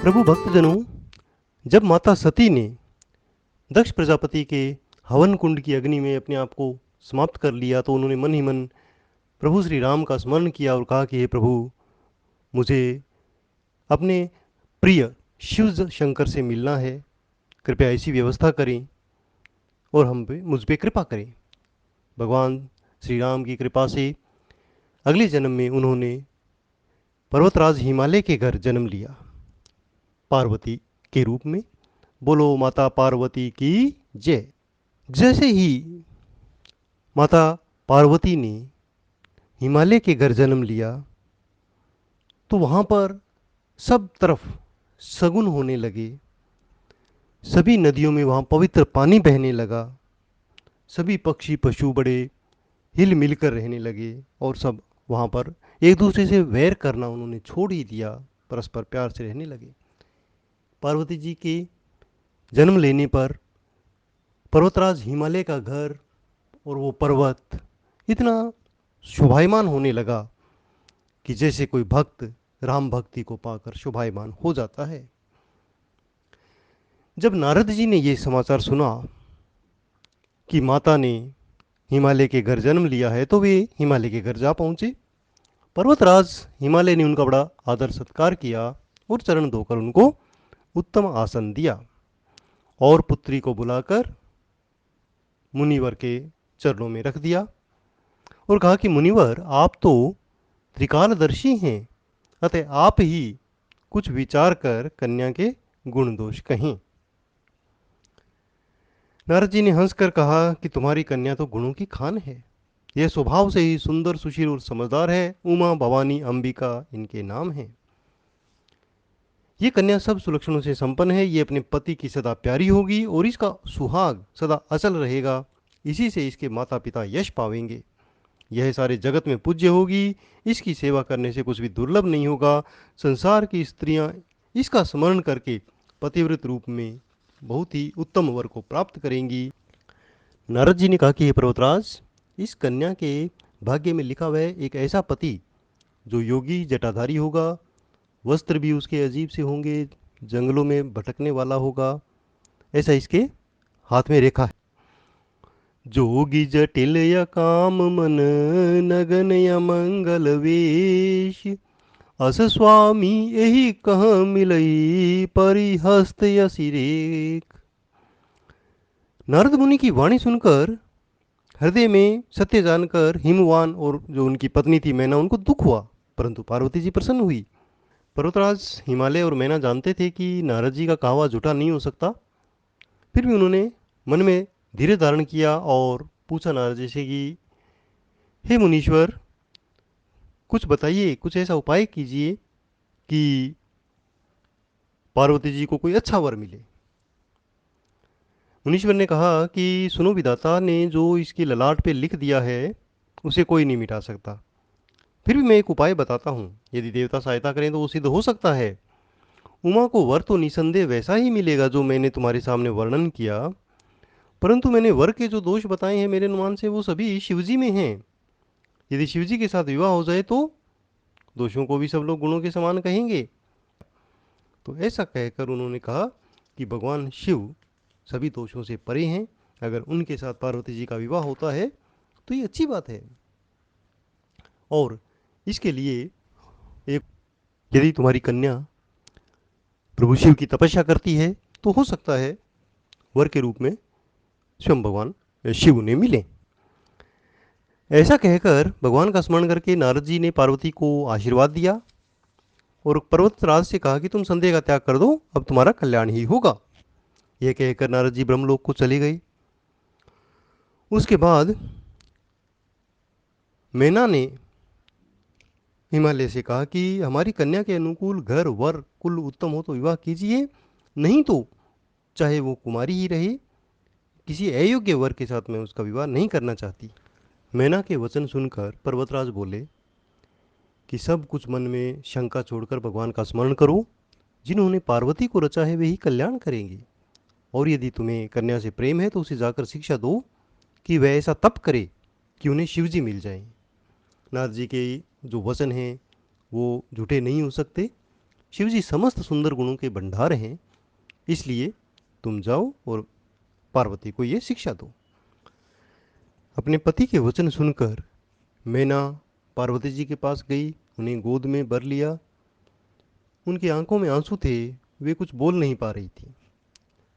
प्रभु भक्तजनों, जब माता सती ने दक्ष प्रजापति के हवन कुंड की अग्नि में अपने आप को समाप्त कर लिया तो उन्होंने मन ही मन प्रभु श्री राम का स्मरण किया और कहा कि हे प्रभु, मुझे अपने प्रिय शिव शंकर से मिलना है। कृपया ऐसी व्यवस्था करें और मुझ पे कृपा करें। भगवान श्री राम की कृपा से अगले जन्म में उन्होंने पर्वतराज हिमालय के घर जन्म लिया, पार्वती के रूप में। बोलो माता पार्वती की जय। जैसे ही माता पार्वती ने हिमालय के घर जन्म लिया तो वहाँ पर सब तरफ सगुन होने लगे। सभी नदियों में वहाँ पवित्र पानी बहने लगा। सभी पक्षी पशु बड़े हिल मिल कर रहने लगे और सब वहाँ पर एक दूसरे से वैर करना उन्होंने छोड़ ही दिया, परस्पर प्यार से रहने लगे। पार्वती जी के जन्म लेने पर पर्वतराज हिमालय का घर और वो पर्वत इतना शोभायमान होने लगा कि जैसे कोई भक्त राम भक्ति को पाकर शोभायमान हो जाता है। जब नारद जी ने ये समाचार सुना कि माता ने हिमालय के घर जन्म लिया है तो वे हिमालय के घर जा पहुंचे। पर्वतराज हिमालय ने उनका बड़ा आदर सत्कार किया और चरण धोकर उनको उत्तम आसन दिया और पुत्री को बुलाकर मुनिवर के चरणों में रख दिया और कहा कि मुनिवर, आप तो त्रिकालदर्शी हैं, अतः आप ही कुछ विचार कर कन्या के गुण दोष कहें। नारद जी ने हंसकर कहा कि तुम्हारी कन्या तो गुणों की खान है। यह स्वभाव से ही सुंदर, सुशील और समझदार है। उमा, भवानी, अंबिका इनके नाम हैं। ये कन्या सब सुलक्षणों से संपन्न है। ये अपने पति की सदा प्यारी होगी और इसका सुहाग सदा अचल रहेगा। इसी से इसके माता पिता यश पावेंगे। यह सारे जगत में पूज्य होगी। इसकी सेवा करने से कुछ भी दुर्लभ नहीं होगा। संसार की स्त्रियां इसका स्मरण करके पतिव्रत रूप में बहुत ही उत्तम वर को प्राप्त करेंगी। नारद जी ने कहा कि हे पर्वतराज, इस कन्या के भाग्य में लिखा हुआ है एक ऐसा पति जो योगी जटाधारी होगा, वस्त्र भी उसके अजीब से होंगे, जंगलों में भटकने वाला होगा, ऐसा इसके हाथ में रेखा है। जोगी जटिल या काम मन, नगन या मंगल वेश, अस स्वामी यही कह मिलई, परिहस्त यसी रेख। नारद मुनि की वाणी सुनकर हृदय में सत्य जानकर हिमवान और जो उनकी पत्नी थी मैना, उनको दुख हुआ, परंतु पार्वती जी प्रसन्न हुई। पर्वतराज हिमालय और मैना जानते थे कि नारद जी का कहा हुआ झूठा नहीं हो सकता। फिर भी उन्होंने मन में धीरे धारण किया और पूछा नारद जी से कि हे मुनीश्वर, कुछ बताइए, कुछ ऐसा उपाय कीजिए कि पार्वती जी को कोई अच्छा वर मिले। मुनीश्वर ने कहा कि सुनो, विधाता ने जो इसकी ललाट पे लिख दिया है उसे कोई नहीं मिटा सकता। फिर भी मैं एक उपाय बताता हूँ, यदि देवता सहायता करें तो वो सिद्ध हो सकता है। उमा को वर तो निसंदेह वैसा ही मिलेगा जो मैंने तुम्हारे सामने वर्णन किया, परंतु मैंने वर के जो दोष बताए हैं मेरे अनुमान से वो सभी शिवजी में हैं। यदि शिवजी के साथ विवाह हो जाए तो दोषों को भी सब लोग गुणों के समान कहेंगे। तो ऐसा कहकर उन्होंने कहा कि भगवान शिव सभी दोषों से परे हैं। अगर उनके साथ पार्वती जी का विवाह होता है तो ये अच्छी बात है। और इसके लिए एक, यदि तुम्हारी कन्या प्रभु शिव की तपस्या करती है तो हो सकता है वर के रूप में स्वयं भगवान शिव उन्हें मिले। ऐसा कहकर भगवान का स्मरण करके नारद जी ने पार्वती को आशीर्वाद दिया और पर्वतराज से कहा कि तुम संदेह का त्याग कर दो, अब तुम्हारा कल्याण ही होगा। यह कहकर नारद जी ब्रह्मलोक को चले गए। उसके बाद मैना ने हिमालय से कहा कि हमारी कन्या के अनुकूल घर वर कुल उत्तम हो तो विवाह कीजिए, नहीं तो चाहे वो कुमारी ही रहे, किसी अयोग्य वर के साथ मैं उसका विवाह नहीं करना चाहती। मैना के वचन सुनकर पर्वतराज बोले कि सब कुछ मन में शंका छोड़कर भगवान का स्मरण करो। जिन्होंने पार्वती को रचा है वे ही कल्याण करेंगे। और यदि तुम्हें कन्या से प्रेम है तो उसे जाकर शिक्षा दो कि वह ऐसा तप करे कि उन्हें शिवजी मिल जाएं। नारद जी के जो वचन हैं वो झूठे नहीं हो सकते। शिव जी समस्त सुंदर गुणों के भंडार हैं, इसलिए तुम जाओ और पार्वती को ये शिक्षा दो। अपने पति के वचन सुनकर मैना पार्वती जी के पास गई, उन्हें गोद में भर लिया। उनकी आंखों में आंसू थे, वे कुछ बोल नहीं पा रही थी।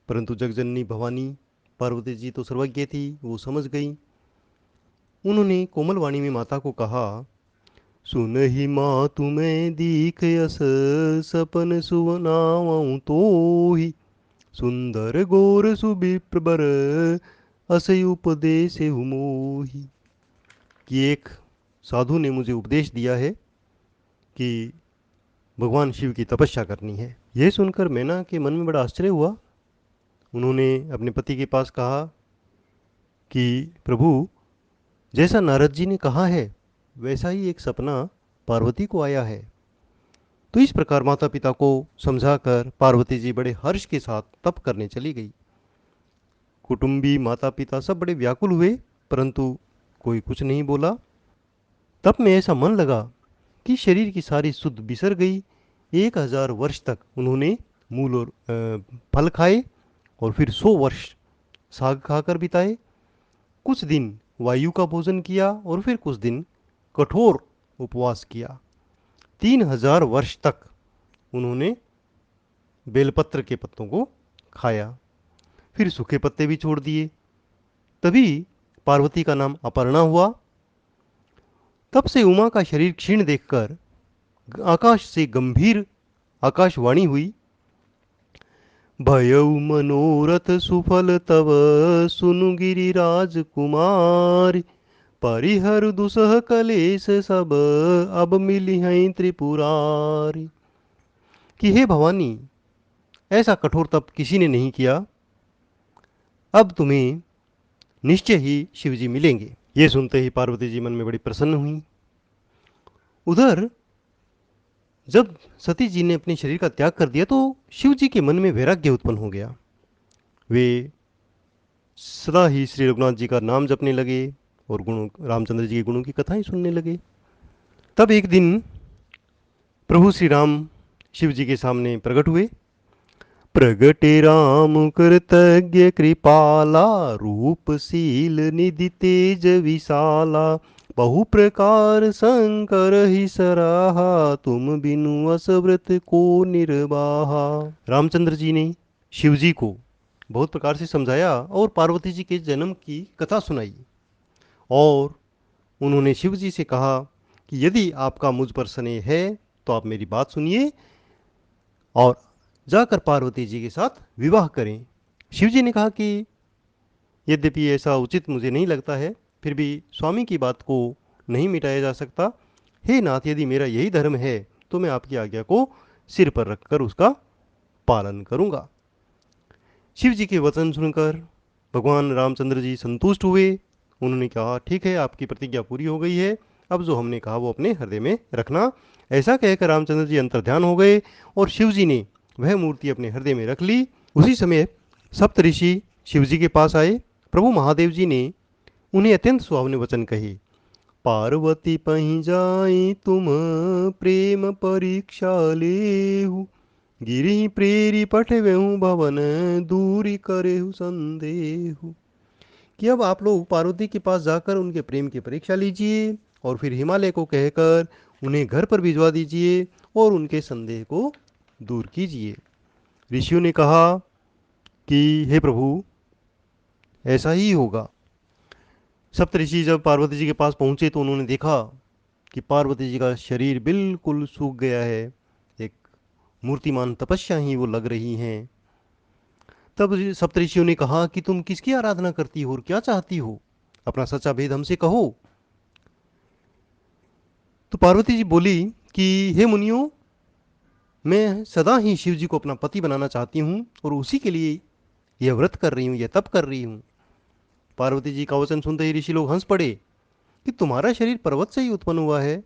परंतु जगजननी भवानी पार्वती जी तो सर्वज्ञ थी, वो समझ गई। उन्होंने कोमल वाणी में माता को कहा, सुनहि माँ तुम्हें दीख यस सपन सुवनाऊं तो ही सुंदर गोर सुविप्र बर असै उपदेश मोही। कि एक साधु ने मुझे उपदेश दिया है कि भगवान शिव की तपस्या करनी है। यह सुनकर मैना के मन में बड़ा आश्चर्य हुआ। उन्होंने अपने पति के पास कहा कि प्रभु, जैसा नारद जी ने कहा है वैसा ही एक सपना पार्वती को आया है। तो इस प्रकार माता पिता को समझाकर पार्वती जी बड़े हर्ष के साथ तप करने चली गई। कुटुंबी माता पिता सब बड़े व्याकुल हुए, परंतु कोई कुछ नहीं बोला। तब में ऐसा मन लगा कि शरीर की सारी सुध बिसर गई। 1000 वर्ष तक उन्होंने मूल और फल खाए और फिर 100 वर्ष साग खाकर बिताए। कुछ दिन वायु का भोजन किया और फिर कुछ दिन कठोर उपवास किया। 3000 वर्ष तक उन्होंने बेलपत्र के पत्तों को खाया, फिर सूखे पत्ते भी छोड़ दिए। तभी पार्वती का नाम अपर्णा हुआ। तब से उमा का शरीर क्षीण देखकर आकाश से गंभीर आकाशवाणी हुई, भयउ मनोरथ सुफल तव सुनु गिरिराज कुमार, परिहर दुसह कलेश सब अब मिली हैं त्रिपुरारी। कि हे भवानी, ऐसा कठोर तप किसी ने नहीं किया, अब तुम्हें निश्चय ही शिवजी मिलेंगे। ये सुनते ही पार्वती जी मन में बड़ी प्रसन्न हुई। उधर जब सती जी ने अपने शरीर का त्याग कर दिया तो शिव जी के मन में वैराग्य उत्पन्न हो गया। वे सदा ही श्री रघुनाथ जी का नाम जपने लगे और गुणों रामचंद्र जी के गुणों की कथाएं सुनने लगे। तब एक दिन प्रभु श्री राम शिव जी के सामने प्रकट हुए। प्रगटे राम कृतज्ञ कृपाला, रूपशील निधि तेज विशाला, बहु प्रकार शंकर ही सराहा, तुम बिनु असव्रत को निर्वाहा। रामचंद्र जी ने शिव जी को बहुत प्रकार से समझाया और पार्वती जी के जन्म की कथा सुनाई। और उन्होंने शिव जी से कहा कि यदि आपका मुझ पर स्नेह है तो आप मेरी बात सुनिए और जाकर पार्वती जी के साथ विवाह करें। शिव जी ने कहा कि यद्यपि ऐसा उचित मुझे नहीं लगता है, फिर भी स्वामी की बात को नहीं मिटाया जा सकता। हे नाथ, यदि मेरा यही धर्म है तो मैं आपकी आज्ञा को सिर पर रखकर उसका पालन करूंगा। शिव जी के वचन सुनकर भगवान रामचंद्र जी संतुष्ट हुए। उन्होंने कहा, ठीक है, आपकी प्रतिज्ञा पूरी हो गई है, अब जो हमने कहा वो अपने हृदय में रखना। ऐसा कहकर रामचंद्र जी अंतर्ध्यान हो गए और शिव जी ने वह मूर्ति अपने हृदय में रख ली। उसी समय सप्त ऋषि शिव जी के पास आए। प्रभु महादेव जी ने उन्हें अत्यंत सुहावने वचन कहे, पार्वती पही जाई तुम प्रेम परीक्षा लेहु, गिरि प्रेरी पठवेहु भवन दूरी करेहु संदेहु। कि अब आप लोग पार्वती के पास जाकर उनके प्रेम की परीक्षा लीजिए और फिर हिमालय को कहकर उन्हें घर पर भिजवा दीजिए और उनके संदेह को दूर कीजिए। ऋषियों ने कहा कि हे प्रभु, ऐसा ही होगा। सप्तऋषि जब पार्वती जी के पास पहुंचे तो उन्होंने देखा कि पार्वती जी का शरीर बिल्कुल सूख गया है, एक मूर्तिमान तपस्या ही वो लग रही हैं। तब सप्तऋषियों ने कहा कि तुम किसकी आराधना करती हो और क्या चाहती हो, अपना सच्चा भेद हमसे कहो। तो पार्वती जी बोली कि हे मुनियों, मैं सदा ही शिव जी को अपना पति बनाना चाहती हूँ और उसी के लिए यह व्रत कर रही हूँ, यह तप कर रही हूँ। पार्वती जी का वचन सुनते ही ऋषि लोग हंस पड़े कि तुम्हारा शरीर पर्वत से ही उत्पन्न हुआ है।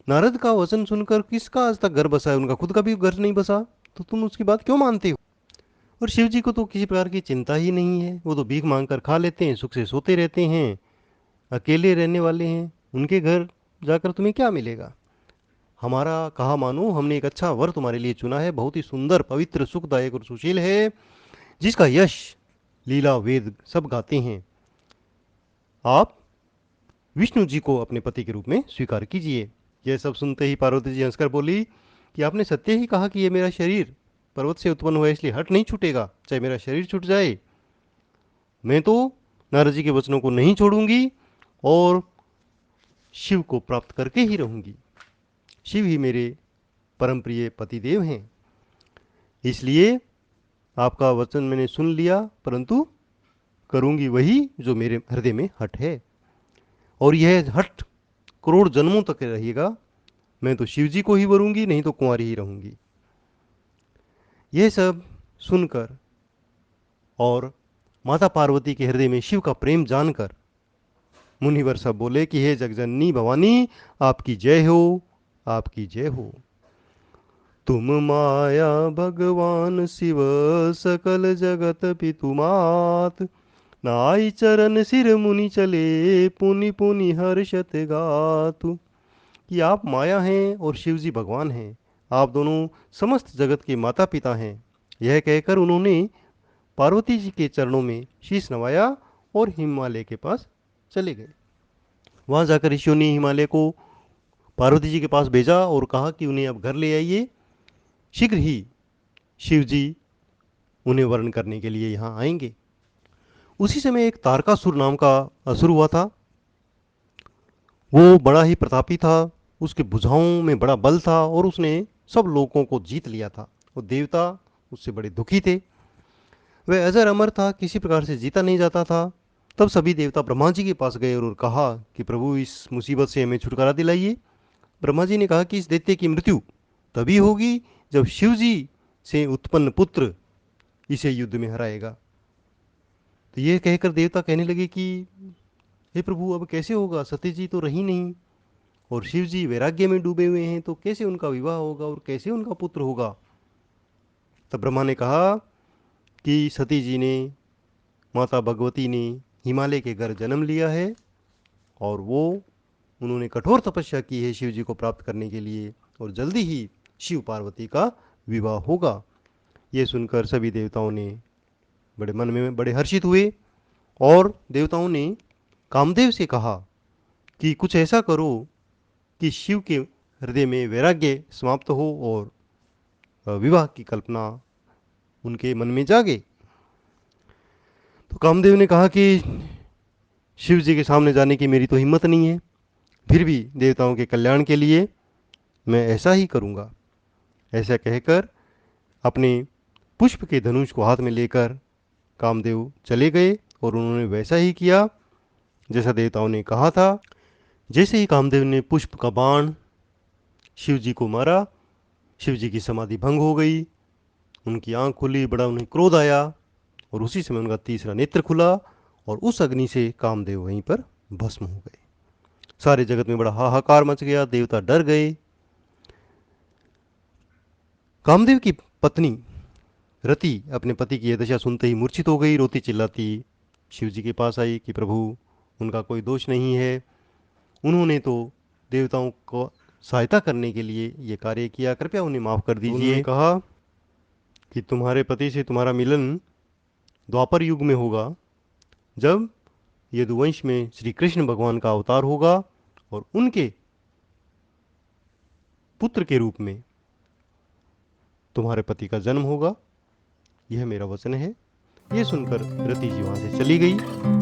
नारद का वचन सुनकर किसका आज तक घर बसा है? उनका खुद का भी घर नहीं बसा, तो तुम उसकी बात क्यों मानते हो? और शिव जी को तो किसी प्रकार की चिंता ही नहीं है, वो तो भीख मांग कर खा लेते हैं, सुख से सोते रहते हैं, अकेले रहने वाले हैं, उनके घर जाकर तुम्हें क्या मिलेगा? हमारा कहा मानो, हमने एक अच्छा वर तुम्हारे लिए चुना है, बहुत ही सुंदर, पवित्र, सुखदायक और सुशील है, जिसका यश लीला वेद सब गाते हैं। आप विष्णु जी को अपने पति के रूप में स्वीकार कीजिए। यह सब सुनते ही पार्वती जी हंसकर बोली कि आपने सत्य ही कहा कि यह मेरा शरीर पर्वत से उत्पन्न हुआ है, इसलिए हट नहीं छूटेगा, चाहे मेरा शरीर छूट जाए। मैं तो नारद जी के वचनों को नहीं छोड़ूंगी और शिव को प्राप्त करके ही रहूंगी। शिव ही मेरे परम प्रिय पतिदेव हैं, इसलिए आपका वचन मैंने सुन लिया, परंतु करूंगी वही जो मेरे हृदय में हट है, और यह हट करोड़ जन्मों तक रहेगा। मैं तो शिव जी को ही वरूंगी, नहीं तो कुंवारी ही रहूंगी। यह सब सुनकर और माता पार्वती के हृदय में शिव का प्रेम जानकर मुनिवर सब बोले कि हे जगजननी भवानी, आपकी जय हो, आपकी जय हो। तुम माया भगवान शिव, सकल जगत पितु मात, नाई चरण सिर मुनि चले, पुनि पुनि हर्षत गातु। कि आप माया हैं और शिव जी भगवान हैं, आप दोनों समस्त जगत के माता पिता हैं। यह कहकर उन्होंने पार्वती जी के चरणों में शीश नवाया और हिमालय के पास चले गए। वहां जाकर ऋषियों ने हिमालय को पार्वती जी के पास भेजा और कहा कि उन्हें अब घर ले आइए, शीघ्र ही शिव जी उन्हें वर्ण करने के लिए यहाँ आएंगे। उसी समय एक तारकासुर नाम का असुर हुआ था। वो बड़ा ही प्रतापी था, उसके भुजाओं में बड़ा बल था और उसने सब लोगों को जीत लिया था। वो देवता उससे बड़े दुखी थे। वह अजर अमर था, किसी प्रकार से जीता नहीं जाता था। तब सभी देवता ब्रह्मा जी के पास गए और कहा कि प्रभु, इस मुसीबत से हमें छुटकारा दिलाइए। ब्रह्मा जी ने कहा कि इस दैत्य की मृत्यु तभी होगी जब शिव जी से उत्पन्न पुत्र इसे युद्ध में हराएगा। तो ये कहकर देवता कहने लगे कि हे प्रभु, अब कैसे होगा, सती जी तो रही नहीं और शिव जी वैराग्य में डूबे हुए हैं, तो कैसे उनका विवाह होगा और कैसे उनका पुत्र होगा। तब ब्रह्मा ने कहा कि सती जी ने, माता भगवती ने हिमालय के घर जन्म लिया है और वो उन्होंने कठोर तपस्या की है शिव जी को प्राप्त करने के लिए, और जल्दी ही शिव पार्वती का विवाह होगा। ये सुनकर सभी देवताओं ने बड़े मन में बड़े हर्षित हुए और देवताओं ने कामदेव से कहा कि कुछ ऐसा करो कि शिव के हृदय में वैराग्य समाप्त हो और विवाह की कल्पना उनके मन में जागे। तो कामदेव ने कहा कि शिव जी के सामने जाने की मेरी तो हिम्मत नहीं है, फिर भी देवताओं के कल्याण के लिए मैं ऐसा ही करूँगा। ऐसा कहकर अपने पुष्प के धनुष को हाथ में लेकर कामदेव चले गए और उन्होंने वैसा ही किया जैसा देवताओं ने कहा था। जैसे ही कामदेव ने पुष्प का बाण शिव जी को मारा, शिव जी की समाधि भंग हो गई, उनकी आंख खुली, बड़ा उन्हें क्रोध आया और उसी समय उनका तीसरा नेत्र खुला और उस अग्नि से कामदेव वहीं पर भस्म हो गए। सारे जगत में बड़ा हाहाकार मच गया, देवता डर गए। कामदेव की पत्नी रति अपने पति की यह दशा सुनते ही मूर्छित हो गई, रोती चिल्लाती शिव जी के पास आई कि प्रभु, उनका कोई दोष नहीं है, उन्होंने तो देवताओं को सहायता करने के लिए ये कार्य किया, कृपया उन्हें माफ कर दीजिए। उन्होंने कहा कि तुम्हारे पति से तुम्हारा मिलन द्वापर युग में होगा, जब यदुवंश में श्री कृष्ण भगवान का अवतार होगा और उनके पुत्र के रूप में तुम्हारे पति का जन्म होगा। यह मेरा वचन है। यह सुनकर रति जी वहां से चली गई।